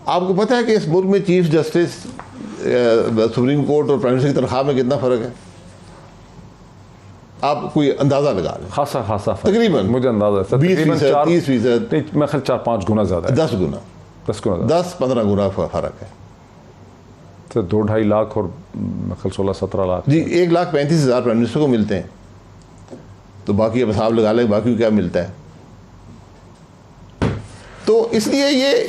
आपको पता है कि इस मुल्क में चीफ जस्टिस, सुप्रीम कोर्ट और प्राइम मिनिस्टर की तनख्वाह में कितना फ़र्क है? आप कोई अंदाज़ा लगा लें। खासा तकरीबन मुझे अंदाजा है 20%, 30%, मैं ख्याल 4-5 गुना ज़्यादा है। 10 गुना, 10-15 गुना फ़र्क है। तो 2-2.5 लाख और मैं ख्याल 16-17 लाख जी, 1,35,000 प्राइम मिनिस्टर को मिलते हैं। तो बाकी अब हिसाब लगा लें बाकी को क्या मिलता है। तो इसलिए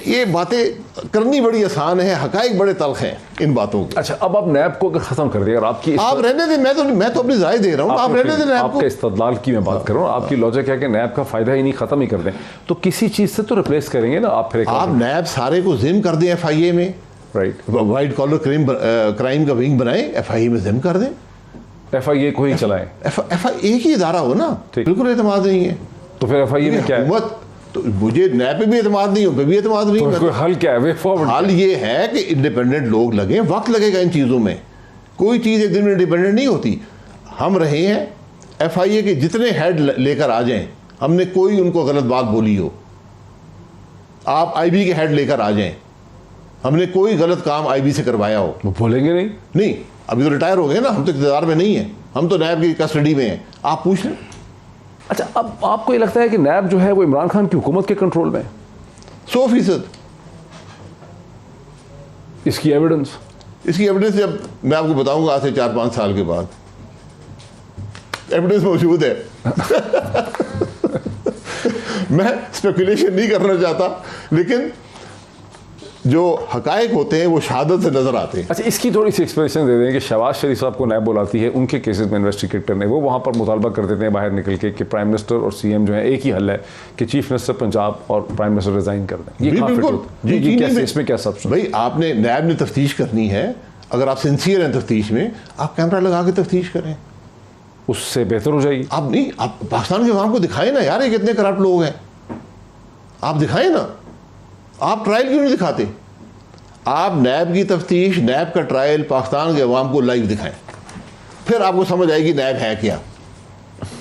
ये बातें करनी बड़ी आसान है, हकाइक बड़े तल्ख हैं इन बातों के। अच्छा, अब आप नैब को अगर ख़त्म कर दिया, आपकी आप रहने दें, मैं तो अपनी राय दे रहा हूँ, आप रहने दें नैब को। आपके इस्तदलाल की मैं बात कर रहा हूँ, आपकी लॉजिक है कि नैब का फ़ायदा ही नहीं, ख़त्म ही कर दें, तो किसी चीज़ से तो रिप्लेस करेंगे ना आप। फिर आप नैब सारे को जिम कर दें FIA में, राइट, वाइट कॉलर क्राइम का विंग बनाएं, FIA में जिम कर दें, FIA को ही चलाएं। FIA एक ही इदारा हो ना, बिल्कुल एतमाद नहीं है। तो फिर FIA में क्या है? तो मुझे नैब पे भी एतमाद नहीं, उन पे भी एतमाद नहीं। तो कोई हल क्या है? वे फॉरवर्ड हल ये है कि इंडिपेंडेंट लोग लगें, वक्त लगेगा इन चीज़ों में। कोई चीज़ एक दिन में इंडिपेंडेंट नहीं होती। हम रहे हैं FIA के जितने हेड लेकर आ जाएं, हमने कोई उनको गलत बात बोली हो, आप IB के हेड लेकर आ जाएं, हमने कोई गलत काम IB से करवाया हो, वो बोलेंगे नहीं, अभी तो रिटायर हो गए ना, हम तो इक़्तिदार में नहीं है, हम तो नैब की कस्टडी में हैं, आप पूछ लें। अच्छा, अब आपको ये लगता है कि नैब जो है वो इमरान खान की हुकूमत के कंट्रोल में है? 100%। इसकी एविडेंस जब मैं आपको बताऊंगा आज से 4-5 साल के बाद, एविडेंस मौजूद है। मैं स्पेकुलेशन नहीं करना चाहता, लेकिन जो हकायक होते हैं वो शहादत से नजर आते हैं। अच्छा, इसकी थोड़ी सी एक्सप्लेनेशन दे दें कि शहबाज शरीफ साहब को नैब बुलाती है, उनके केसेस में इन्वेस्टिगेट करने, वो वहाँ पर मुतालबा कर देते हैं बाहर निकल के कि प्राइम मिनिस्टर और CM जो है एक ही हल है कि चीफ मिनिस्टर पंजाब और प्राइम मिनिस्टर रिजाइन कर दें। ये बिल्कुल इसमें क्या सब्सिडी? भाई आपने नैब ने तफ्तीश करनी है, अगर आप सिंसियर हैं तफ्तीश में, आप कैमरा लगा के तफ्तीश करें, उससे बेहतर हो जाएगी। आप पाकिस्तान के अवाम को दिखाएं ना यार, ये कितने करप्ट लोग हैं, आप दिखाएं ना। आप ट्रायल क्यों नहीं दिखाते? आप नैब की तफ्तीश, नैब का ट्रायल पाकिस्तान के अवाम को लाइव दिखाएं, फिर आपको समझ आएगी नैब है क्या।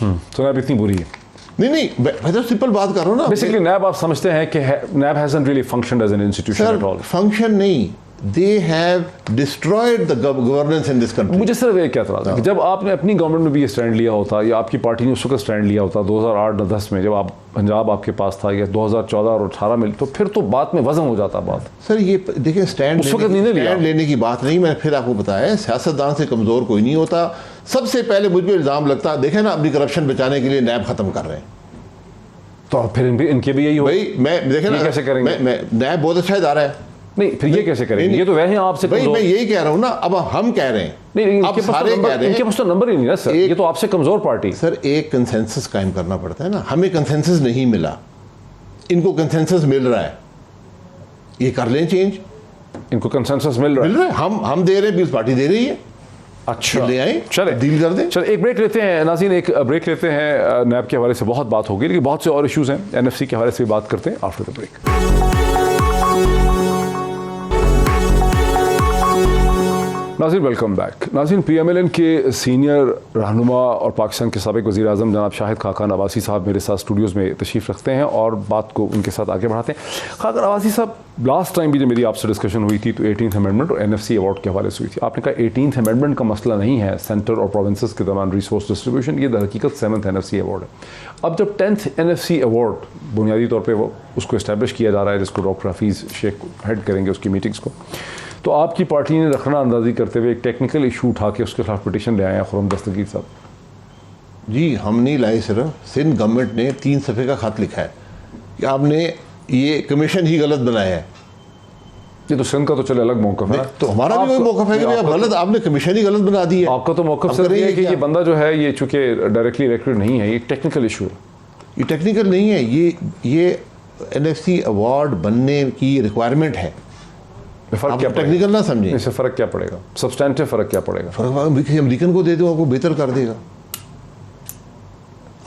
तो नैब इतनी बुरी है? नहीं, मैं तो सिंपल बात कर रहा हूँ ना। बेसिकली नैब आप समझते हैं कि NAB hasn't really functioned as an institution at all? Function नहीं, they have destroyed the governance in this country. मुझे सिर्फ एक एतराज़ है कि जब आपने अपनी गवर्नमेंट में भी ये स्टैंड लिया होता, या आपकी पार्टी ने उस वक्त स्टैंड लिया होता 2008-10 में, जब आप पंजाब आपके पास था, या 2014 और 18 में, तो फिर तो बात में वजन हो जाता बात। सर ये देखिए, स्टैंड लेने की बात नहीं, मैंने फिर आपको बताया, सियासतदान से कमज़ोर कोई नहीं होता। सबसे पहले मुझ पर इल्ज़ाम लगता है, देखे ना, अपनी करप्शन बचाने के लिए नैब ख़त्म कर रहे हैं, तो फिर इनके भी यही हो। भाई मैं देखे ना कैसे करेंगे? नैब बहुत अच्छा इदारा है, नहीं फिर ये कैसे करेंगे? ये तो वैसे आपसे भाई मैं यही कह रहा हूँ ना, अब हम कह रहे हैं, नहीं, अब सारे कह रहे हैं, इनके पास तो नंबर ही नहीं ना सर, ये तो आपसे कमजोर पार्टी। सर एक कंसेंसस कायम करना पड़ता है ना, हमें कंसेंसस नहीं मिला, इनको कंसेंसस मिल रहा है, ये कर लें चेंज। इनको कंसेंसस मिल रहा है, हम दे रहे हैं, पीपल्स पार्टी दे रही है। अच्छा, ले आए, चले डील कर दें। चलो एक ब्रेक लेते हैं नाज़रीन, एक ब्रेक लेते हैं। नैब के हवाले से बहुत बात होगी, लेकिन बहुत से और इश्यूज़ हैं, NFC के हवाले से भी बात करते हैं आफ्टर द ब्रेक। नाज़रीन वेलकम बैक। नाज़रीन PMLN के सीनियर रहनुमा और पाकिस्तान के साबिक़ वज़ीर आज़म जनाब शाहिद खाका नवासी साहब मेरे साथ स्टूडियोज़ में तशरीफ़ रखते हैं और बात को उनके साथ आगे बढ़ाते हैं। खाका नवासी साहब, लास्ट टाइम भी जब मेरी आपसे डिस्कशन हुई थी तो 18th अमेंडमेंट और NFC अवार्ड के हवाले से हुई थी। आपने कहा 18th अमेंडमेंट का मसला नहीं है सेंटर और प्रोविंसेस के दरमियान रिसोर्स डिस्ट्रीब्यूशन, ये दरहकीकत 7th NFC अवार्ड है। अब जब 10th NFC अवार्ड बुनियादी तौर पर वो उसको इस्टेब्लिश किया जा रहा है, जिसको डॉक्टर हफीज़ शेख हेड करेंगे उसकी मीटिंग्स को, तो आपकी पार्टी ने रखना अंदाजी करते हुए एक टेक्निकल इशू उठा के उसके खिलाफ पिटीशन ले आए हैं खुर्रम दस्तगीर साहब। जी हम नहीं लाए, सिर्फ सिंध गवर्नमेंट ने 3 सफ़े का ख़त लिखा है कि आपने ये कमीशन ही गलत बनाया है। ये तो सिंध का तो चले अलग मौक़िफ़ है, तो हमारा भी मौक़िफ़ है कि आप गलत, आपने कमीशन ही गलत बना दी है। आपका तो मौक़िफ़ सिर्फ ये है कि ये बंदा जो है ये चूँकि डायरेक्टली इलेक्टेड नहीं है, ये टेक्निकल इशू है। ये टेक्निकल नहीं है, ये NFC अवार्ड बनने की रिक्वायरमेंट है। फ़र्क क्या टेक्निकल ना समझें, इससे फ़र्क क्या पड़ेगा? सब्सटेंटिव फ़र्क क्या पड़ेगा? फ़र्क अमेरिकन को दे दो, आपको बेहतर कर देगा।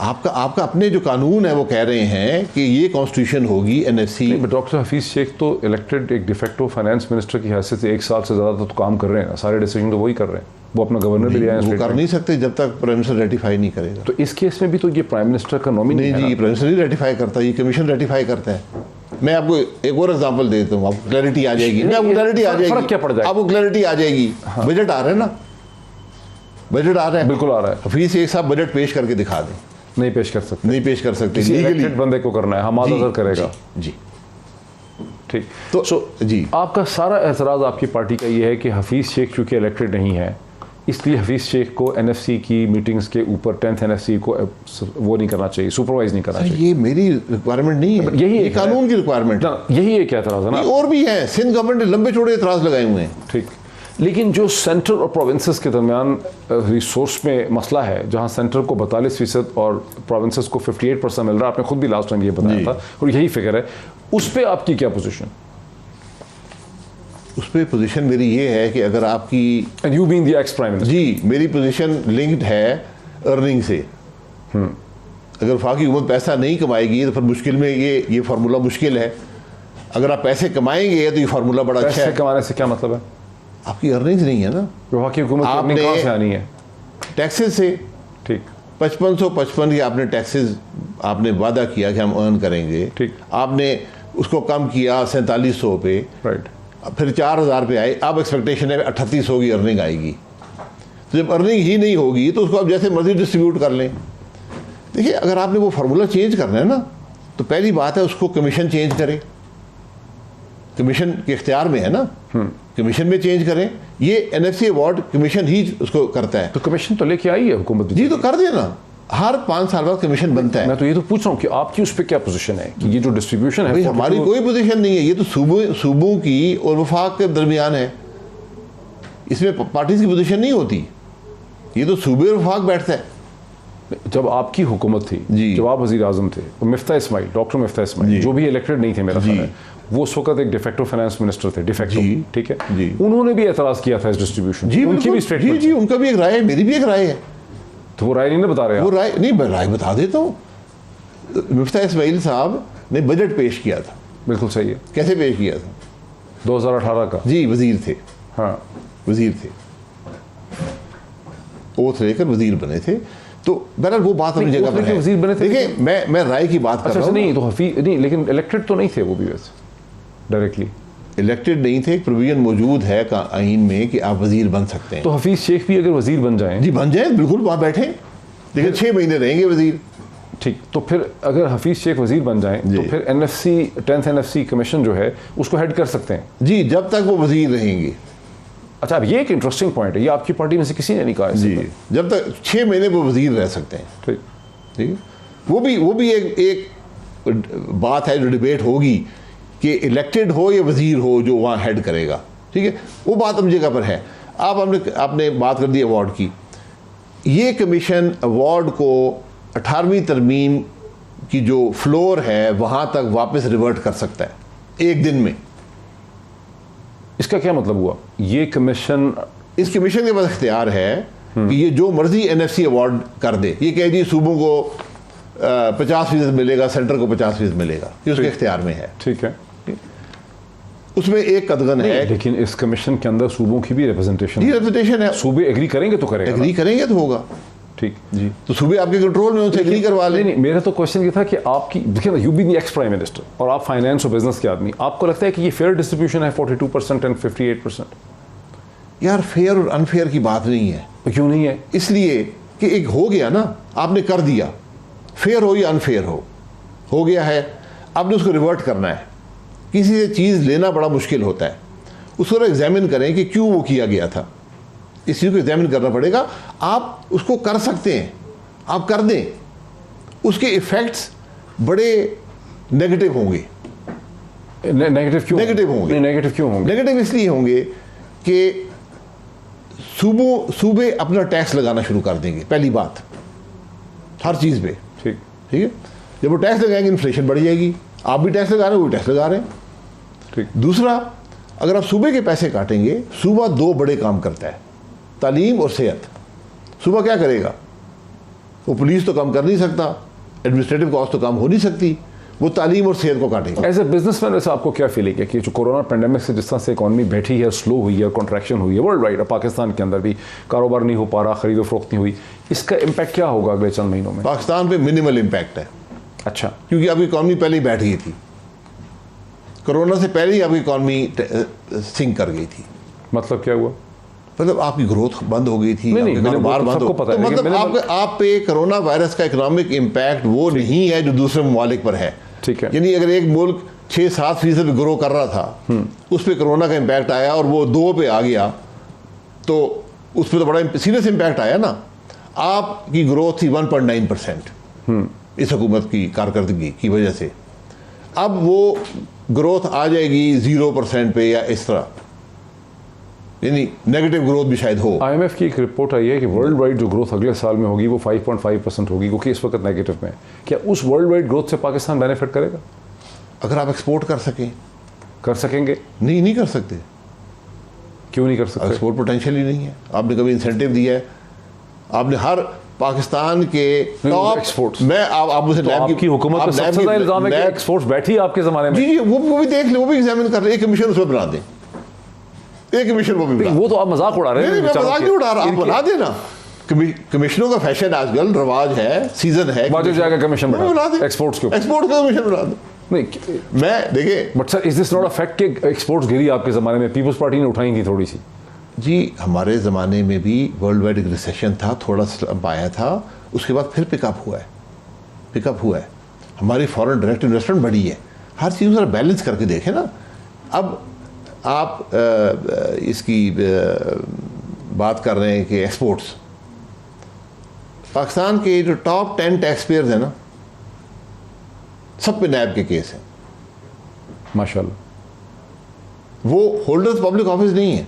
आपका अपने जो कानून है वो कह रहे हैं कि ये कॉन्स्टिट्यूशन होगी NFC। डॉक्टर हफीज़ शेख तो इलेक्टेड एक डिफेक्टो फाइनेंस मिनिस्टर की हैसियत से 1 साल से ज़्यादा तो काम कर रहे हैं ना, सारे डिसीजन तो वही कर रहे हैं, वो अपना गवर्नर भी लिया है, वो कर नहीं सकते जब तक प्राइम मिनिस्टर रेटिफाई नहीं करेगा। तो इस केस में भी तो ये प्राइम मिनिस्टर का नॉमिनी नहीं जी, प्राइम मिनिस्टर नहीं रेटिफाई करता, ये कमीशन रेटिफाई करता है। मैं आपको एक और एग्जांपल दे देता हूँ, आपको क्लैरिटी आ जाएगी। मैं आपको क्लैरिटी आ जाएगी, फर्क क्या पड़ जाएगा? आपको क्लैरिटी आ जाएगी। बजट आ रहा है ना, बजट आ रहा है, बिल्कुल आ रहा है। हफीज शेख साहब बजट पेश करके दिखा दें। नहीं पेश कर सकते, नहीं पेश कर सकते, किसी लीगली इलेक्टेड बंदे को करना है, हमाद अजहर करेगा। जी ठीक। तो जी आपका सारा एतराज़ आपकी पार्टी का ये है कि हफीज़ शेख चूँकि इलेक्टेड नहीं है, इसलिए हफीज़ शेख को एनएफसी की मीटिंग्स के ऊपर 10th एनएफसी को वो नहीं करना चाहिए, सुपरवाइज नहीं करना चाहिए। ये मेरी रिक्वायरमेंट नहीं है, यही ये कानून की रिक्वायरमेंट है। यही एक एतराज़ है ना। और भी है, सिंध गवर्नमेंट ने लंबे चौड़े एतराज़ लगाए हुए हैं। ठीक, लेकिन जो सेंटर और प्रोविंसेस के दरमियान रिसोर्स में मसला है, जहां सेंटर को 42% और प्रोविंसेस को 58% मिल रहा है, आपने खुद भी लास्ट टाइम ये बताया था और यही फिगर है, उस पर आपकी क्या पोजीशन? उस पर पोजीशन मेरी ये है कि अगर आपकी, and you being the ex prime minister, जी मेरी पोजीशन लिंक्ड है अर्निंग से। अगर वफाकी हुकूमत पैसा नहीं कमाएगी तो फिर मुश्किल में ये फार्मूला मुश्किल है। अगर आप पैसे कमाएंगे तो ये फार्मूला बड़ा अच्छा है। पैसे कमाने से क्या मतलब है? आपकी अर्निंग्स नहीं है ना, वफाकी हुकूमत की अर्निंग कहाँ से आनी है? टैक्सेस से। ठीक, 5555 के आपने टैक्सेस आपने वादा किया कि हम अर्न करेंगे, ठीक, आपने उसको कम किया 4700 पे, राइट, फिर 4000 पे आए, अब एक्सपेक्टेशन है 3800 की अर्निंग आएगी। तो जब अर्निंग ही नहीं होगी तो उसको आप जैसे मर्जी डिस्ट्रीब्यूट कर लें। देखिए, अगर आपने वो फार्मूला चेंज करना है ना, तो पहली बात है उसको कमीशन चेंज करें, कमीशन के इख्तियार में है ना, कमीशन में चेंज करें। ये एनएफसी अवार्ड कमीशन ही उसको करता है। तो कमीशन तो लेके आई है हुकूमत जी, तो कर देना, हर 5 साल बाद कमीशन बनता है। मैं तो ये तो पूछ रहा हूँ कि आपकी उस पर क्या पोजीशन है कि ये जो डिस्ट्रीब्यूशन है? भाई हमारी कोई पोजीशन नहीं है, ये तो सूबों की और वफाक के दरमियान है, इसमें पार्टीज की पोजीशन नहीं होती, ये तो सूबे और वफाक बैठता है। जब आपकी हुकूमत थी, जब आप वज़ीर आज़म थे, तो मिफ्ता इस्माइल, डॉक्टर मिफ्ता इस्माइल, जो भी इलेक्टेड नहीं थे मेरा ख्याल है, वो उस वक्त एक डिफेक्टो फाइनेंस मिनिस्टर थे, डिफेक्टो, ठीक है, उन्होंने भी एतराज़ किया था इस डिस्ट्रीब्यूशन। जी, उनकी भी स्टेटमेंट, जी, उनका भी एक राय है, मेरी भी एक राय है। तो वो राय नहीं ना बता रहे? वो राय नहीं, मैं राय बता देता हूँ। मिफ्ता इस्माइल साहब ने बजट पेश किया था। बिल्कुल सही है। कैसे पेश किया था? 2018 का। जी, वजीर थे। हाँ, वजीर थे, ओथ लेकर वजीर बने थे। तो बहरहाल वो बात अपनी जगह पर है। वजीर बने थे। देखिए, मैं राय की बात कर रहा हूँ। नहीं तो हफीज नहीं, लेकिन इलेक्टेड तो नहीं थे वो भी, वैसे डायरेक्टली इलेक्टेड नहीं थे। प्रोविजन मौजूद है आइन में कि आप वजीर बन सकते हैं। तो हफीज शेख भी अगर वजीर बन जाएं? जी, बन जाए, बिल्कुल वहाँ बैठे, लेकिन 6 महीने रहेंगे वजीर। ठीक, तो फिर अगर हफीज शेख वजीर बन जाएं तो फिर एनएफसी 10th एनएफसी कमीशन जो है उसको हेड कर सकते हैं? जी, जब तक वो वजीर रहेंगे। अच्छा, अब ये एक इंटरेस्टिंग पॉइंट है, ये आपकी पार्टी में से किसी ने नहीं कहा। जी, जब तक 6 महीने वो वजीर रह सकते हैं। ठीक, ठीक, वो भी एक बात है जो डिबेट होगी कि इलेक्टेड हो या वजीर हो जो वहाँ हेड करेगा। ठीक है, वो बात अपनी जगह पर है। आपने बात कर दी अवार्ड की। ये कमीशन अवार्ड को 18वीं तरमीम की जो फ्लोर है वहाँ तक वापस रिवर्ट कर सकता है 1 दिन में। इसका क्या मतलब हुआ? ये कमीशन, इस कमीशन के पास इख्तियार है कि ये जो मर्जी एनएफसी अवार्ड कर दे। ये कह दी सूबों को 50% मिलेगा, सेंटर को 50% मिलेगा, ये उसके इख्तियार में है। ठीक है, उसमें एक कदगन है। लेकिन इस कमीशन के अंदर सूबों की भी रिप्रेजेंटेशन है। सूबे एग्री करेंगे तो करेंगे, एग्री करेंगे तो होगा। ठीक जी, तो सूबे आपके कंट्रोल में, उनसे एग्री करवा लें। नहीं, मेरा तो क्वेश्चन ये था कि आपकी, देखिए ना, you be the ex prime minister और आप फाइनेंस और बिजनेस के आदमी, आपको लगता है कि ये फेयर डिस्ट्रीब्यूशन है 42% एंड 58%? यार, फेयर और अनफेयर की बात नहीं है। तो क्यों नहीं है? इसलिए कि एक हो गया ना, आपने कर दिया, फेयर हो या अनफेयर हो गया है, आपने उसको रिवर्ट करना है। किसी से चीज़ लेना बड़ा मुश्किल होता है, उसको एग्जामिन करें कि क्यों वो किया गया था, इस चीज़ को एग्जामिन करना पड़ेगा। आप उसको कर सकते हैं, आप कर दें, उसके इफ़ेक्ट्स बड़े नेगेटिव होंगे। नेगेटिव क्यों? नेगेटिव होंगे। नहीं, नेगेटिव क्यों होंगे? नेगेटिव इसलिए होंगे कि सूबे अपना टैक्स लगाना शुरू कर देंगे, पहली बात, हर चीज़ पे। ठीक है, जब वो टैक्स लगाएंगे इन्फ्लेशन बढ़ जाएगी। आप भी टैक्स लगा रहे हैं, वो टैक्स लगा रहे हैं। ठीक। दूसरा, अगर आप सूबे के पैसे काटेंगे, सूबा 2 बड़े काम करता है, तालीम और सेहत। सूबा क्या करेगा? वो पुलिस तो कम कर नहीं सकता, एडमिनिस्ट्रेटिव कॉस्ट तो कम हो नहीं सकती, वो तालीम और सेहत को काटेगा। एज ए बिजनेसमैन वैसे आपको क्या फीलिंग है कि जो कोरोना पेंडेमिक से जिस तरह से इकॉनमी बैठी है, स्लो हुई है, कॉन्ट्रैक्शन हुई है वर्ल्ड वाइड, पाकिस्तान के अंदर भी कारोबार नहीं हो पा रहा, खरीदो फरोख्त नहीं हुई, इसका इम्पैक्ट क्या होगा अगले चंद महीनों में? पाकिस्तान पे मिनिमल इम्पैक्ट है। अच्छा, क्योंकि आपकी इकॉनमी पहले ही बैठ गई थी। कोरोना से पहले ही आपकी इकॉनमी सिंक कर गई थी। मतलब क्या हुआ? मतलब आपकी ग्रोथ बंद हो गई थी, नहीं, आपके मैंने कारोबार वो बंद हो, सबको पता तो है, मतलब आप पे कोरोना वायरस का इकोनॉमिक इम्पैक्ट वो नहीं है जो दूसरे ममालिक पर है। ठीक है। यानी अगर एक मुल्क 6-7% ग्रो कर रहा था, उस पर कोरोना का इम्पैक्ट आया और वो 2 पे आ गया, तो उस पर तो बड़ा सीरियस इम्पैक्ट आया ना। आपकी ग्रोथ थी 1.9% इस हुकूमत की कारकर्दगी की वजह से। अब वो ग्रोथ आ जाएगी 0% पे या इस तरह, यानी नेगेटिव ग्रोथ भी शायद हो। IMF की एक रिपोर्ट आई है कि वर्ल्ड वाइड जो ग्रोथ अगले साल में होगी वो 5.5% होगी, क्योंकि इस वक्त नेगेटिव में है। क्या उस वर्ल्ड वाइड ग्रोथ से पाकिस्तान बेनिफिट करेगा? अगर आप एक्सपोर्ट कर सकें। कर सकेंगे? नहीं कर सकते। क्यों नहीं कर सकते? एक्सपोर्ट पोटेंशियल ही नहीं है। आपने कभी इंसेंटिव दिया है? आपने हर पाकिस्तान के टॉप एक्सपोर्ट्स, मैं आप मुझे तो आपकी हुकूमत का सबसे ज़्यादा इल्जाम है कि एक्सपोर्ट्स बैठी आपके ज़माने में। जी वो भी देख ले, वो भी एग्जामिन कर रहे, एक कमीशन उसमें बना दें, एक कमीशन वो भी बना। वो तो आप मजाक उड़ा रहे हैं। मैं मजाक नहीं उड़ा रहा, आप बना देना। कमीशनों का फैशन आजकल रवाज है, सीजन है, वाजिब जाएगा कमीशन बना दे, एक्सपोर्ट्स के, एक्सपोर्ट का कमीशन बना दे। नहीं मैं देखिए, but sir, is this not a fact कि एक्सपोर्ट्स गिरी आपके ज़माने में? पीपल्स पार्टी ने उठाई थी थोड़ी सी। जी हमारे ज़माने में भी वर्ल्ड वाइड एक रिसेशन था, थोड़ा स्लम्प आया था, उसके बाद फिर पिकअप हुआ है। हमारी फॉरेन डायरेक्ट इन्वेस्टमेंट बढ़ी है। हर चीज़ जरा बैलेंस करके देखें ना। अब आप इसकी बात कर रहे हैं कि एक्सपोर्ट्स, पाकिस्तान के जो टॉप 10 टैक्स पेयर्स हैं ना, सब पे नैब के केस हैं माशाल्लाह। वो होल्डर्स पब्लिक ऑफिस नहीं है।